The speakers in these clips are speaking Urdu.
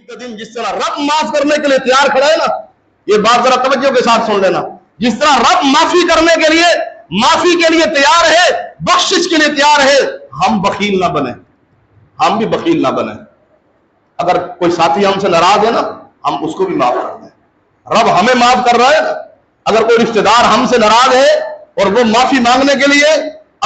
عید کا دن جس طرح رب معاف کرنے کے لیے تیار کھڑا ہے نا، یہ بات ذرا توجہ کے ساتھ سن لینا، جس طرح رب معافی کرنے کے لیے تیار ہے، بخشش کے لیے تیار ہے، ہم بخیل نہ بنیں، ہم بھی بخیل نہ بنیں۔ اگر کوئی ساتھی ہم سے ناراض ہے نا، ہم اس کو بھی معاف کر دیں، رب ہمیں معاف کر رہا ہے نا۔ اگر کوئی رشتہ دار ہم سے ناراض ہے اور وہ معافی مانگنے کے لیے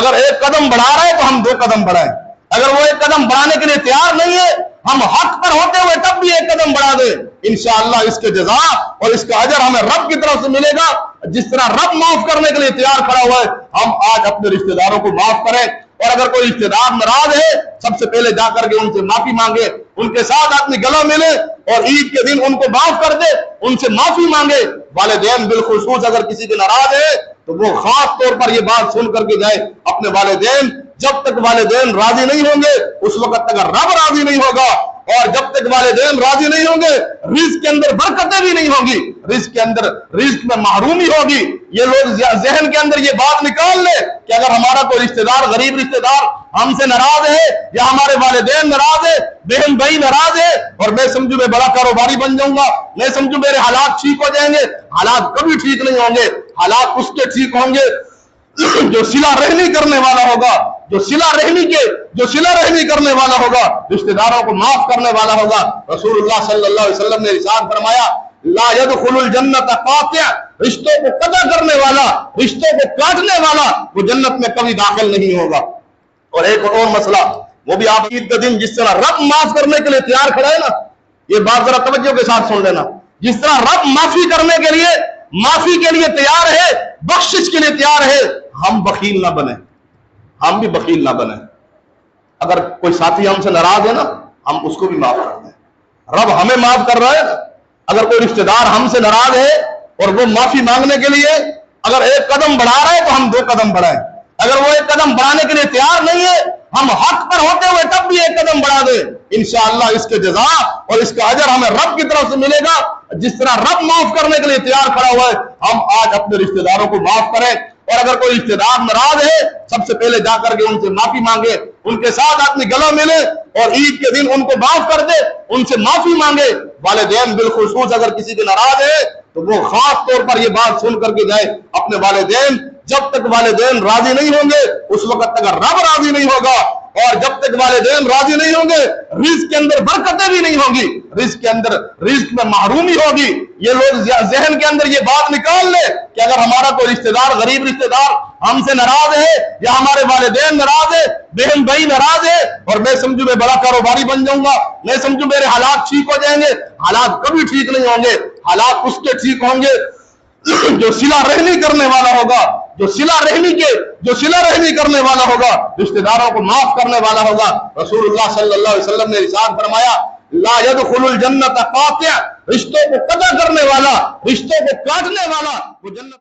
اگر ایک قدم بڑھا رہا ہے تو ہم 2 قدم بڑھائیں، اگر وہ ایک قدم بڑھانے کے لیے تیار نہیں ہے، ہم حق پر ہوتے ہوئے تب بھی ایک قدم بڑھا دیں، انشاءاللہ اس کے جزا اور اس کا اجر ہمیں رب کی طرف سے ملے گا۔ جس طرح رب معاف کرنے کے لیے تیار کھڑا ہوا ہے، ہم آج اپنے رشتہ داروں کو معاف کریں، اور اگر کوئی رشتہ دار ناراض ہے سب سے پہلے جا کر کے ان سے معافی مانگے، ان کے ساتھ اپنی گلا ملے اور عید کے دن ان کو معاف کر دے، ان سے معافی مانگے۔ والدین بالخصوص اگر کسی کے ناراض ہے تو وہ خاص طور پر یہ بات سن کر کے جائے، اپنے والدین، جب تک والدین راضی نہیں ہوں گے اس وقت تک رب راضی نہیں ہوگا، اور جب تک والدین راضی نہیں ہوں گے رزق کے اندر برکتیں بھی نہیں ہوں گی، رزق میں محرومی ہوگی۔ یہ لوگ ذہن کے اندر یہ بات نکال لے کہ اگر ہمارا کوئی رشتہ دار، غریب رشتہ دار ہم سے ناراض ہے، یا ہمارے والدین ناراض ہے، بہن بھائی ناراض ہے، اور میں سمجھوں میں بڑا کاروباری بن جاؤں گا، میں سمجھوں میرے حالات ٹھیک ہو جائیں گے، حالات کبھی ٹھیک نہیں ہوں گے۔ حالات اس کے ٹھیک ہوں گے جو صلہ رحمی کرنے والا ہوگا، جو صلہ رحمی کرنے والا ہوگا، رشتہ داروں کو معاف کرنے والا ہوگا۔ رسول اللہ صلی اللہ علیہ وسلم نے ارشاد فرمایا، لا يدخل الجنت قاطع، رشتوں کو قطع کرنے والا، رشتوں کو کاٹنے والا وہ جنت میں کبھی داخل نہیں ہوگا۔ اور ایک اور مسئلہ، وہ بھی آپ عید کا دن جس طرح رب معاف کرنے کے لیے تیار کھڑا ہے نا، یہ بات ذرا توجہ کے ساتھ سن لینا، جس طرح رب معافی کے لیے تیار ہے، بخشش کے لیے تیار ہے، ہم بخیل نہ بنیں، ہم بھی بخیل نہ بنیں۔ اگر کوئی ساتھی ہم سے ناراض ہے نا، ہم اس کو بھی معاف کر دیں، رب ہمیں معاف کر رہا ہے نا۔ اگر کوئی رشتہ دار ہم سے ناراض ہے اور وہ معافی مانگنے کے لیے اگر ایک قدم بڑھا رہا ہے تو ہم 2 قدم بڑھائیں، اگر وہ ایک قدم بڑھانے کے لیے تیار نہیں ہے، ہم حق پر ہوتے ہوئے تب بھی ایک قدم بڑھا دیں، انشاءاللہ اس کے جزا اور اس کا اجر ہمیں رب کی طرف سے ملے گا۔ جس طرح رب معاف کرنے کے لیے تیار کھڑا ہوا ہے، ہم آج اپنے رشتہ داروں کو معاف کریں، اور اگر کوئی رشتہ دار ناراض ہے سب سے پہلے جا کر کے ان سے معافی مانگے، ان کے ساتھ اپنی گلا ملے اور عید کے دن ان کو معاف کر دے، ان سے معافی مانگے۔ والدین بالخصوص اگر کسی کے ناراض ہے تو وہ خاص طور پر یہ بات سن کر کے جائے، اپنے والدین، جب تک والدین راضی نہیں ہوں گے اس وقت تک رب راضی نہیں ہوگا، اور جب تک والدین راضی نہیں ہوں گے رزق کے اندر برکتیں بھی نہیں ہوں گی، رزق میں محرومی ہوگی۔ یہ لوگ ذہن کے اندر یہ بات نکال لے کہ اگر ہمارا کوئی رشتہ دار، غریب رشتہ دار ہم سے ناراض ہے، یا ہمارے والدین ناراض ہے، بہن بھائی ناراض ہے، اور میں سمجھوں میں بڑا کاروباری بن جاؤں گا، میں سمجھوں میرے حالات ٹھیک ہو جائیں گے، حالات کبھی ٹھیک نہیں ہوں گے۔ حالات اس کے ٹھیک ہوں گے جو صلہ رحمی کرنے والا ہوگا، جو صلہ رحمی کرنے والا ہوگا، رشتہ داروں کو معاف کرنے والا ہوگا۔ رسول اللہ صلی اللہ علیہ وسلم نے ارشاد فرمایا، لا يدخل الجنت قاطع، رشتوں کو قطع کرنے والا، رشتوں کو کاٹنے والا وہ جنت